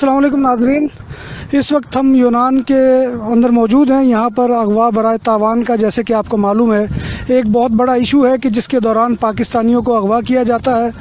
अस्सलाम वालेकुम नाज़रीन, इस वक्त हम यूनान के अंदर मौजूद हैं। यहाँ पर अगवा बराए तावान का, जैसे कि आपको मालूम है, एक बहुत बड़ा इशू है कि जिसके दौरान पाकिस्तानियों को अगवा किया जाता है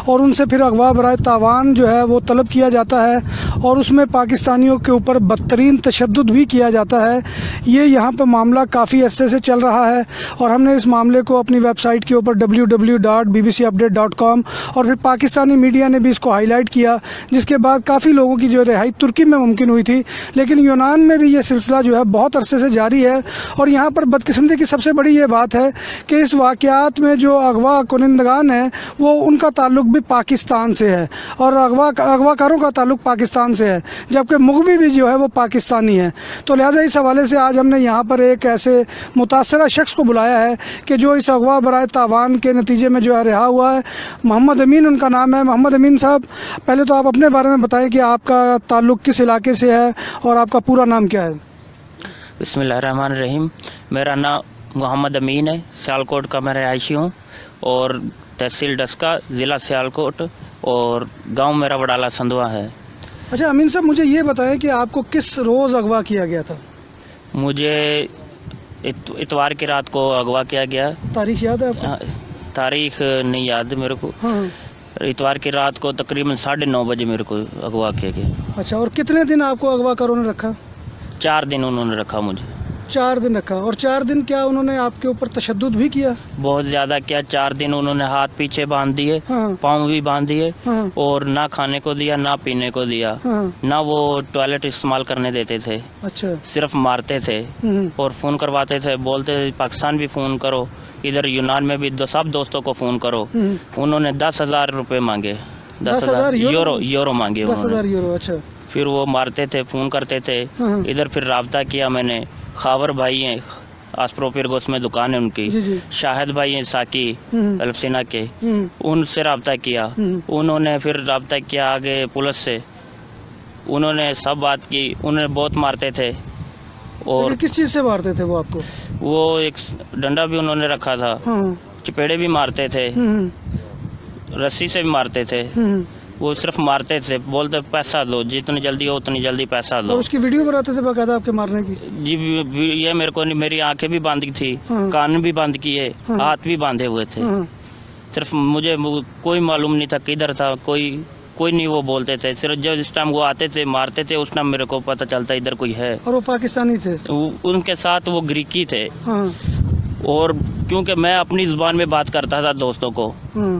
और उनसे फिर अगवा बराए तावान जो है वो तलब किया जाता है और उसमें पाकिस्तानियों के ऊपर बदतरीन तशद्दुद भी किया जाता है। ये यहाँ पर मामला काफ़ी अरसे से चल रहा है और हमने इस मामले को अपनी वेबसाइट के ऊपर www.bbcupdate.com और फिर पाकिस्तानी मीडिया ने भी इसको हाईलाइट किया, जिसके बाद काफ़ी लोगों की जो रिहाई तुर्की में मुमकिन हुई थी। लेकिन यूनान में भी ये सिलसिला जो है बहुत अरसे से जारी है और यहाँ पर बदकिस्मती की सबसे बड़ी ये बात है कि इस वाक़यात में जो अगवा कुनिंदगान हैं वो उनका ताल्लुक भी पाकिस्तान से है और अगवाकारों का ताल्लुक पाकिस्तान से है, जबकि मुग़वी भी जो है वो पाकिस्तानी है। तो लिहाजा इस हवाले से आज हमने यहाँ पर एक ऐसे मुतासरा शख्स को बुलाया है कि जो इस अगवा बराए तावान के नतीजे में जो है रिहा हुआ है। मोहम्मद अमीन उनका नाम है। मोहम्मद अमीन साहब, पहले तो आप अपने बारे में बताएं कि आपका ताल्लुक किस इलाके से है और आपका पूरा नाम क्या है। बिस्मिल्लाहिर्रहमानिर्रहीम। मेरा नाम मोहम्मद अमीन है। सियालकोट का मैं रहायशी हूँ और तहसील डस्का, ज़िला सियालकोट, और गांव मेरा वडाला संधवा है। अच्छा अमीन साहब, मुझे ये बताएं कि आपको किस रोज़ अगवा किया गया था। मुझे इतवार की रात को अगवा किया गया। तारीख याद है आपको? तारीख नहीं याद मेरे को। हाँ। इतवार की रात को तकरीबन 9:30 बजे मेरे को अगवा किया गया। अच्छा, और कितने दिन आपको अगवाकारों ने रखा? 4 दिन उन्होंने रखा मुझे। 4 दिन रखा। और 4 दिन क्या उन्होंने आपके ऊपर तशद्दुद भी किया? बहुत ज़्यादा किया। 4 दिन उन्होंने हाथ पीछे बांध दिए, हाँ। पाँव भी बांध दिए, हाँ। और ना खाने को दिया ना पीने को दिया, हाँ। ना वो टॉयलेट इस्तेमाल करने देते थे। अच्छा। सिर्फ मारते थे और फ़ोन करवाते थे। बोलते थे पाकिस्तान भी फ़ोन करो, इधर यूनान में भी सब दोस्तों को फ़ोन करो। उन्होंने 10,000 रुपये मांगे। 10,000 यूरो मांगे। 10,000 यूरो। अच्छा। फिर वो मारते थे, फ़ोन करते थे। इधर फिर राब्ता किया मैंने। खावर भाई हैं, आसप्रो पिरगोस में दुकान है उनकी। जी। शाहिद भाई हैं साकी अल्फसीना के, उनसे राब्ता किया। उन्होंने फिर राब्ता किया आगे पुलिस से। उन्होंने सब बात की। उन्हें बहुत मारते थे। और किस चीज़ से मारते थे वो आपको? वो एक डंडा भी उन्होंने रखा था। चपेड़े भी मारते थे, रस्सी से भी मारते थे। वो सिर्फ मारते थे, बोलते पैसा दो, जितनी जल्दी हो उतनी जल्दी पैसा दो। और उसकी वीडियो बनाते थे बाकायदा आपके मारने की? जी, ये मेरे को नहीं, मेरी आंखें भी बांधी थी, कान भी बांध किए, हाथ भी बांधे हुए थे। सिर्फ मुझे कोई मालूम नहीं था किधर था, कोई नहीं। वो बोलते थे सिर्फ जब जिस टाइम वो आते थे मारते थे, उस टाइम मेरे को पता चलता इधर कोई है। और वो पाकिस्तानी थे? उनके साथ वो ग्रीकी थे। और क्योंकि मैं अपनी ज़ुबान में बात करता था दोस्तों को,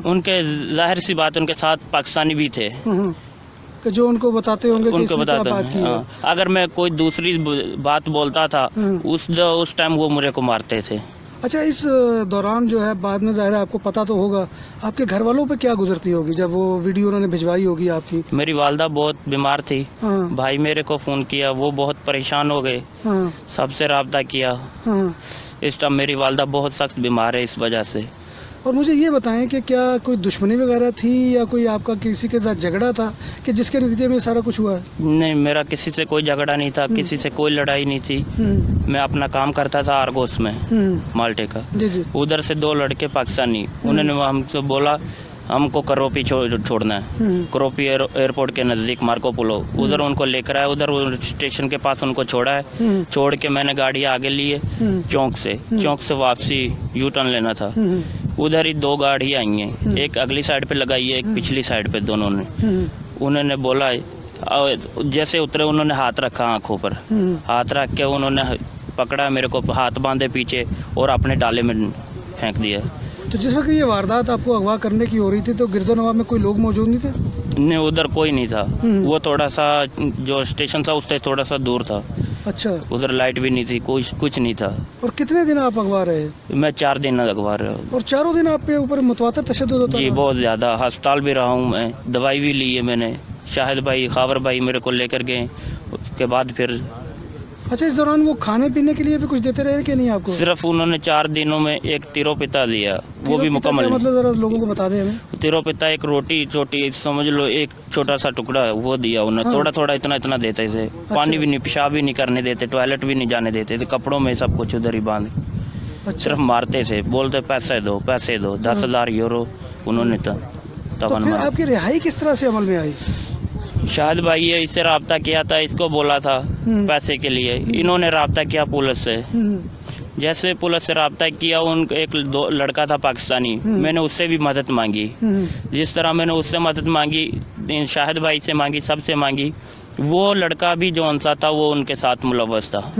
उनके जाहिर सी बात उनके साथ पाकिस्तानी भी थे कि जो उनको बताते होंगे कि उनको बताते हैं। अगर मैं कोई दूसरी बात बोलता था उस टाइम वो मुझे को मारते थे। अच्छा, इस दौरान जो है बाद में ज़ाहिर है आपको पता तो होगा, आपके घर वालों पे क्या गुजरती होगी जब वो वीडियो उन्होंने भिजवाई होगी आपकी? मेरी वालदा बहुत बीमार थी। भाई मेरे को फ़ोन किया, वो बहुत परेशान हो गए। सबसे राब्ता किया। इस टाइम मेरी वालदा बहुत सख्त बीमार है इस वजह से। और मुझे ये बताएं कि क्या कोई दुश्मनी वगैरह थी या कोई आपका किसी के साथ झगड़ा था कि जिसके नतीजे में सारा कुछ हुआ है? नहीं, मेरा किसी से कोई झगड़ा नहीं था, किसी से कोई लड़ाई नहीं थी। मैं अपना काम करता था आर्गोस में, माल्टे का। जी। उधर से 2 लड़के पाकिस्तानी, उन्होंने हमसे बोला हमको करोपी छोड़ना है। करोपी एयरपोर्ट के नज़दीक मार्को पोलो, उधर उनको लेकर आए। उधर स्टेशन के पास उनको छोड़ा है। छोड़ के मैंने गाड़ी आगे ली है चौक से वापसी यू टर्न लेना था। उधर ही 2 गाड़ी आई हैं, एक अगली साइड पे लगाई है, एक पिछली साइड पे। दोनों ने उन्होंने बोला, जैसे उतरे उन्होंने हाथ रखा आंखों पर, हाथ रख के उन्होंने पकड़ा मेरे को, हाथ बांधे पीछे और अपने डाले में फेंक दिया। तो जिस वक्त ये वारदात आपको अगवा करने की हो रही थी तो गिरदोनवा में कोई लोग मौजूद नहीं थे? नहीं, उधर कोई नहीं था। वो थोड़ा सा जो स्टेशन था उससे थोड़ा सा दूर था। अच्छा। उधर लाइट भी नहीं थी, कुछ नहीं था। और कितने दिन आप अगवा रहे? मैं 4 दिन अगवा रहा। और चारों दिन आप पे ऊपर मुतवातर तशद्दुद होता? जी, बहुत ज़्यादा। अस्पताल भी रहा हूँ मैं, दवाई भी ली है मैंने। शाहिद भाई, खावर भाई मेरे को लेकर गए, उसके बाद फिर। अच्छा, इस दौरान वो खाने पीने के लिए भी कुछ देते रहे कि नहीं आपको? सिर्फ उन्होंने 4 दिनों में एक तिरो पिता दिया, वो भी मुकम्मल। मतलब ज़रा लोगों को बता दें हमें। तिरो पिता एक रोटी छोटी समझ लो, एक छोटा सा टुकड़ा वो दिया उन्हें। थोड़ा इतना देते थे। पानी भी नहीं, पेशाब भी नहीं करने देते, टॉयलेट भी नहीं जाने देते थे, कपड़ों में सब कुछ उधर ही बांध। सिर्फ मारते थे, बोलते पैसे दो 10,000 यूरो उन्होंने। तो फिर आपकी रिहाई किस तरह से अमल में आई? शाहिद भाई ये इससे रब्ता किया था, इसको बोला था पैसे के लिए, इन्होंने रब्ता किया पुलिस से। जैसे पुलिस से रब्ता किया, उन एक लड़का था पाकिस्तानी, मैंने उससे भी मदद मांगी। जिस तरह मैंने उससे मदद मांगी, शाहिद भाई से मांगी, सबसे मांगी, वो लड़का भी जो उनसा था वो उनके साथ मुलव्वस था।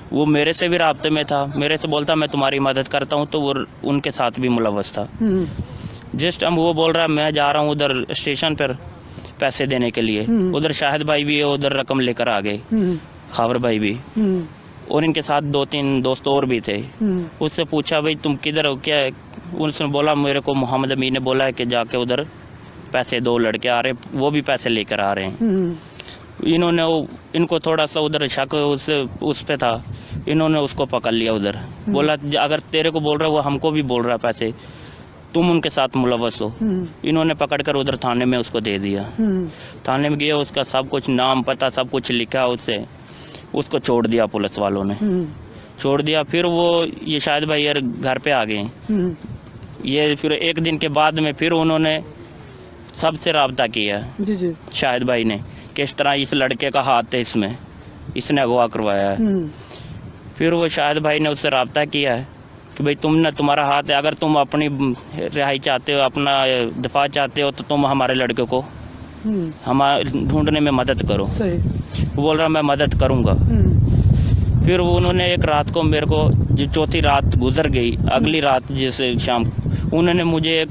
वो मेरे से भी राब्ते में था, मेरे से बोलता मैं तुम्हारी मदद करता हूँ, तो वो उनके साथ भी मुलव्वस था। जस्ट हम वो बोल रहा है मैं जा रहा हूँ उधर स्टेशन पर पैसे देने के लिए, उधर शाहिद भाई भी है, उधर रकम लेकर आ गए, खावर भाई भी, और इनके साथ 2-3 दोस्त और भी थे। उससे पूछा भाई तुम किधर हो, क्या है? उसने बोला मेरे को मोहम्मद अमीन ने बोला है कि जाके उधर पैसे 2 लड़के आ रहे हैं, वो भी पैसे लेकर आ रहे हैं। इन्होंने इनको थोड़ा सा उधर शक उस पे था, इन्होंने उसको पकड़ लिया उधर, बोला अगर तेरे को बोल रहा है वो हमको भी बोल रहा है पैसे, तुम उनके साथ मुलव्वस हो। इन्होंने पकड़कर उधर थाने में उसको दे दिया। थाने में गए, उसका सब कुछ नाम पता सब कुछ लिखा, उसको छोड़ दिया पुलिस वालों ने, छोड़ दिया। फिर वो ये शाहिद भाई यार घर पे आ गए। ये फिर एक दिन के बाद में फिर उन्होंने सबसे राब्ता किया जी। शाहिद भाई ने किस तरह इस लड़के का हाथ है इसमें, इसने अगवा करवाया है। फिर वो शाहिद भाई ने उससे राब्ता किया है कि भाई तुम्हारा हाथ है, अगर तुम अपनी रिहाई चाहते हो, अपना दफा चाहते हो, तो तुम हमारे लड़के को ढूंढने में मदद करो। सही। वो बोल रहा मैं मदद करूंगा। फिर उन्होंने एक रात को मेरे को, जो चौथी रात गुजर गई, अगली रात जैसे शाम, उन्होंने मुझे एक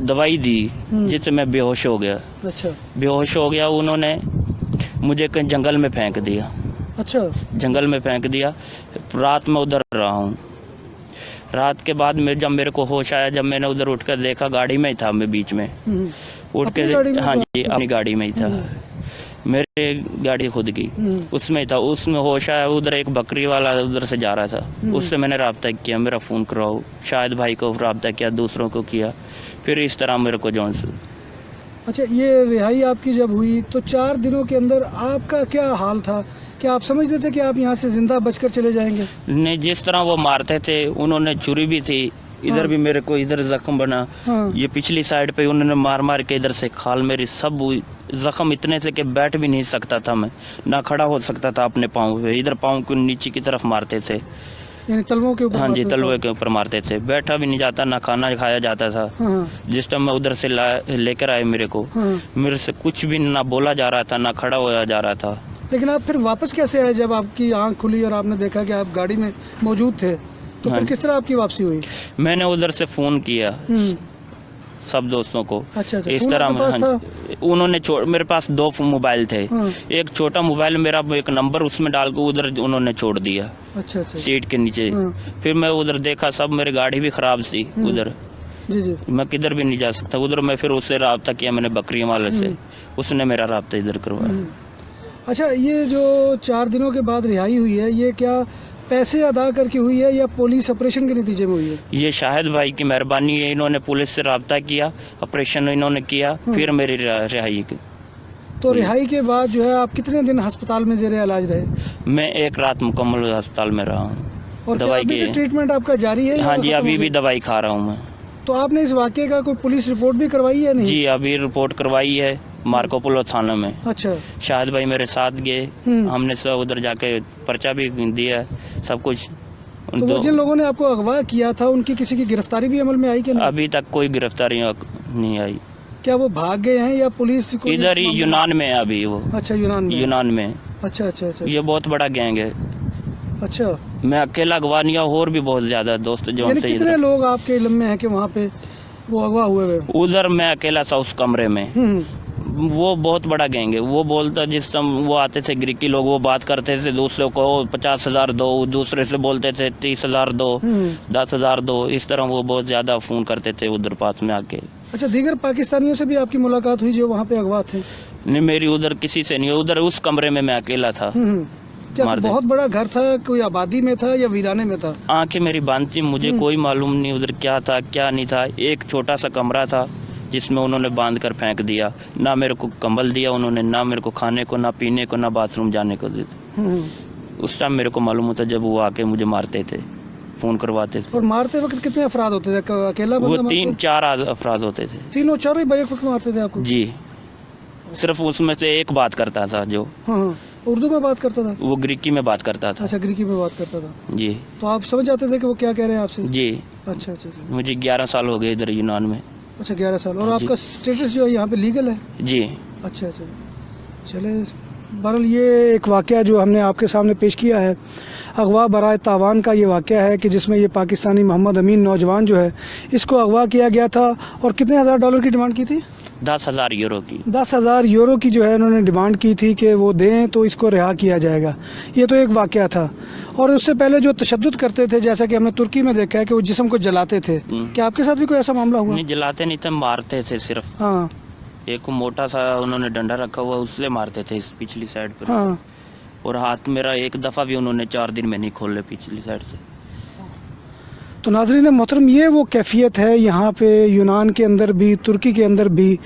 दवाई दी जिससे मैं बेहोश हो गया। अच्छा। बेहोश हो गया, उन्होंने मुझे कहीं जंगल में फेंक दिया। अच्छा। जंगल में फेंक दिया। रात में उधर रहा हूँ। रात के बाद में जब मेरे को होश आया, जब मैंने उधर उठकर देखा, गाड़ी में ही था मैं बीच में, उठ के, हाँ जी अपनी गाड़ी में ही था, मेरे गाड़ी खुद की, उसमें था। उसमें होश आया, उधर एक बकरी वाला उधर से जा रहा था, उससे मैंने राब्ता किया, मेरा फ़ोन कराओ, शाहिद भाई को राब्ता किया, दूसरों को किया, फिर इस तरह मेरे को जौन से। अच्छा, ये रिहाई आपकी जब हुई तो 4 दिनों के अंदर आपका क्या हाल था? क्या आप समझते थे कि आप यहाँ से जिंदा बचकर चले जाएंगे? नहीं, जिस तरह वो मारते थे, उन्होंने छुरी भी थी, इधर भी मेरे को इधर जख्म बना, ये पिछली साइड पे उन्होंने मार मार के इधर से खाल मेरी सब जख्म इतने से कि बैठ भी नहीं सकता था मैं, ना खड़ा हो सकता था अपने पाँव पे, इधर पाँव को नीचे की तरफ मारते थे, यानी तलवों के ऊपर? हाँ जी, तलवे के ऊपर मारते थे, बैठा भी नहीं जाता, ना खाना खाया जाता था। जिस टाइम मैं उधर से लेकर आए मेरे को, मेरे से कुछ भी ना बोला जा रहा था, ना खड़ा होया जा रहा था। लेकिन आप फिर वापस कैसे आए जब आपकी आंख खुली और आपने देखा कि आप गाड़ी में मौजूद थे? तो फिर किस तरह आपकी वापसी हुई? मैंने उधर से फोन किया सब दोस्तों को। अच्छा। इस तरह उन्होंने मेरे पास 2 मोबाइल थे। एक छोटा मोबाइल मेरा, एक नंबर उसमें डाल के उधर उन्होंने छोड़ दिया। अच्छा। सीट के नीचे। फिर मैं उधर देखा, सब मेरी गाड़ी भी खराब थी उधर, जी। मैं किधर भी नहीं जा सकता उधर। मैं फिर उससे राब्ता किया मैंने बकरी वाले से, उसने मेरा राब्ता इधर करवाया। अच्छा, ये जो 4 दिनों के बाद रिहाई हुई है, ये क्या पैसे अदा करके हुई है या पुलिस ऑपरेशन के नतीजे में हुई है? ये शाहिद भाई की मेहरबानी है, इन्होंने पुलिस से राब्ता किया, ऑपरेशन इन्होंने किया, फिर मेरी रिहाई की। तो रिहाई के बाद जो है आप कितने दिन अस्पताल में जेर इलाज रहे? मैं 1 रात मुकम्मल अस्पताल में रहा हूँ। और दवाई की ट्रीटमेंट आपका जारी है? हाँ जी, अभी भी दवाई खा रहा हूँ मैं। तो आपने इस वाक़े का कोई पुलिस रिपोर्ट भी करवाई है? नहीं जी, अभी रिपोर्ट करवाई है मार्को पोलो थाना में। अच्छा। शाहिद भाई मेरे साथ गए, हमने सब उधर जाके पर्चा भी दिया, सब कुछ। तो वो जिन लोगों ने आपको अगवा किया था, उनकी किसी की गिरफ्तारी भी अमल में आई कि नहीं? अभी तक कोई गिरफ्तारी नहीं आई। क्या वो भाग गए हैं या पुलिस को? इधर ही यूनान में है अभी वो। अच्छा, यूनान में। अच्छा। ये बहुत बड़ा गैंग है। अच्छा। मैं अकेला अगवा नहीं, और भी बहुत ज्यादा दोस्त जो। कितने लोग आपके इल्म में है कि वहाँ पे वो अगवा हुए? उधर मैं अकेला था उस कमरे में। वो बहुत बड़ा गैंग है। वो बोलता, जिस टाइम वो आते थे ग्रीकी लोग, वो बात करते थे दूसरों को 50,000 दो, दूसरे से बोलते थे 30,000 दो, 10,000 दो, इस तरह वो बहुत ज्यादा फोन करते थे उधर पास में आके। अच्छा, दीगर पाकिस्तानियों से भी आपकी मुलाकात हुई जो वहाँ पे अगवा थे? नहीं, मेरी उधर किसी से नहीं, उधर उस कमरे में मैं अकेला था। क्या बहुत बड़ा घर था, कोई आबादी में था या वीराने में था? आंखें मेरी बंद थी, मुझे कोई मालूम नहीं उधर क्या था क्या नहीं था। एक छोटा सा कमरा था जिसमें उन्होंने बांध कर फेंक दिया, ना मेरे को कंबल दिया उन्होंने, ना मेरे को खाने को, ना पीने को, ना बाथरूम जाने को दिया। उस टाइम मेरे को मालूम होता जब वो आके मुझे मारते थे, फोन करवाते थे। और मारते वक्त कितने अफराद होते थे? अकेला? वो 3-4 अफराद होते थे। तीनों चारों ही बैक वक्त मारते थे आपको? जी। सिर्फ उसमें से एक बात करता था जो हाँ, उर्दू में बात करता था? वो ग्रीकी में बात करता था। अच्छा, ग्रीकी में बात करता था। जी तो आप समझ जाते थे कि वो क्या कह रहे हैं आपसे? जी। अच्छा अच्छा अच्छा। मुझे 11 साल हो गए इधर यूनान में। अच्छा, 11 साल। और जी। आपका स्टेटस जो है यहाँ पे लीगल है? जी अच्छा अच्छा। चले, बहरहाल ये एक वाक़या जो हमने आपके सामने पेश किया है, अगवा बराए तावान का ये वाक़या है कि जिसमें ये पाकिस्तानी मोहम्मद अमीन नौजवान जो है, इसको अगवा किया गया था और कितने हज़ार डॉलर की डिमांड की थी? 10,000 यूरो की। 10,000 यूरो की जो है उन्होंने डिमांड की थी कि वो दें तो इसको रिहा किया जाएगा। ये तो एक वाक़या था। और उससे पहले जो तशद्दुद करते थे, जैसा कि हमने तुर्की में देखा है कि वो जिस्म को जलाते थे, क्या आपके साथ भी कोई ऐसा मामला हुआ? नहीं, जलाते नहीं थे, मारते थे सिर्फ। हाँ एक मोटा सा उन्होंने डंडा रखा हुआ, उससे मारते थे इस पिछली साइड पर। हाँ। और हाथ मेरा एक दफ़ा भी उन्होंने 4 दिन में नहीं खोले पिछली साइड से। तो नाज़रीन मोहतरम, ये वो कैफियत है यहाँ पे यूनान के अंदर भी, तुर्की के अंदर भी।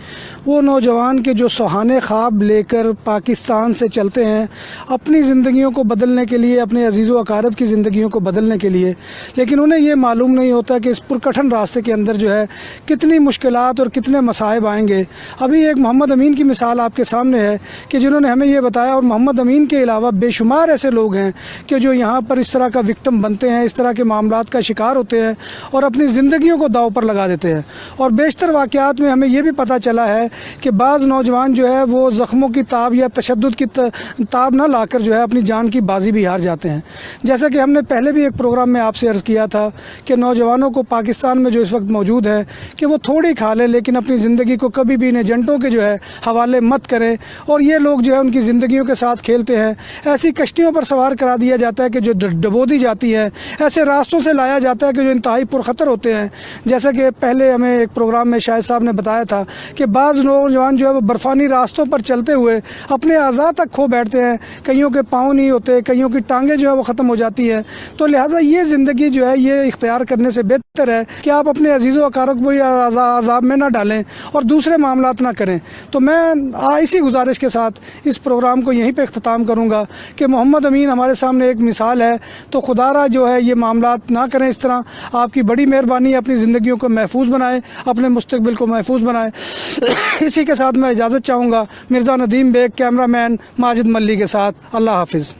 वो नौजवान के जो सुहाने ख्वाब लेकर पाकिस्तान से चलते हैं अपनी ज़िंदगियों को बदलने के लिए, अपने अजीज़ व अकारब की ज़िंदगियों को बदलने के लिए, लेकिन उन्हें ये मालूम नहीं होता कि इस पुरकठन रास्ते के अंदर जो है कितनी मुश्किलात और कितने मसाइब आएंगे। अभी एक मोहम्मद अमीन की मिसाल आपके सामने है कि जिन्होंने हमें ये बताया, और मोहम्मद अमीन के अलावा बेशुमार ऐसे लोग हैं कि जो यहाँ पर इस तरह का विक्टिम बनते हैं, इस तरह के मामलात का शिकार होते हैं और अपनी ज़िंदगियों को दाव पर लगा देते हैं। और बेशतर वाक़यात में हमें ये भी पता चला है कि बाज़ नौजवान जो है वो ज़ख्मों की ताब या तशद्दुद की ताब ना लाकर जो है अपनी जान की बाजी भी हार जाते हैं। जैसा कि हमने पहले भी एक प्रोग्राम में आपसे अर्ज़ किया था कि नौजवानों को पाकिस्तान में जो इस वक्त मौजूद है कि वो थोड़ी खा लें, लेकिन अपनी ज़िंदगी को कभी भी इन एजेंटों के जो है हवाले मत करें। और ये लोग जो है उनकी ज़िंदगियों के साथ खेलते हैं। ऐसी कश्तियों पर सवार करा दिया जाता है कि जो डबो दी जाती हैं, ऐसे रास्तों से लाया जाता है कि जो इंतहाई पुरखतर होते हैं। जैसा कि पहले हमें एक प्रोग्राम में शाहिद साहब ने बताया था कि बाज़ नौजवान जो है वो बर्फ़ानी रास्तों पर चलते हुए अपने आज़ा तक खो बैठते हैं। कईयों के पाँव नहीं होते, कईयों की टांगें जो है वो ख़त्म हो जाती हैं। तो लिहाजा ये ज़िंदगी जो है ये इख्तियार करने से बेहतर है कि आप अपने अजीज़ व अकारब को अज़ाब में ना डालें और दूसरे मामलात ना करें। तो मैं इसी गुजारिश के साथ इस प्रोग्राम को यहीं पर इख्तिताम करूँगा कि मोहम्मद अमीन हमारे सामने एक मिसाल है। तो खुदारा जो है ये मामलात ना करें इस तरह। आपकी बड़ी मेहरबानी है, अपनी ज़िंदगियों को महफूज बनाएं, अपने मुस्तकबिल को महफूज बनाएं। इसी के साथ मैं इजाज़त चाहूँगा मिर्ज़ा नदीम बेग, कैमरामैन माजिद मल्ली के साथ। अल्लाह हाफिज़।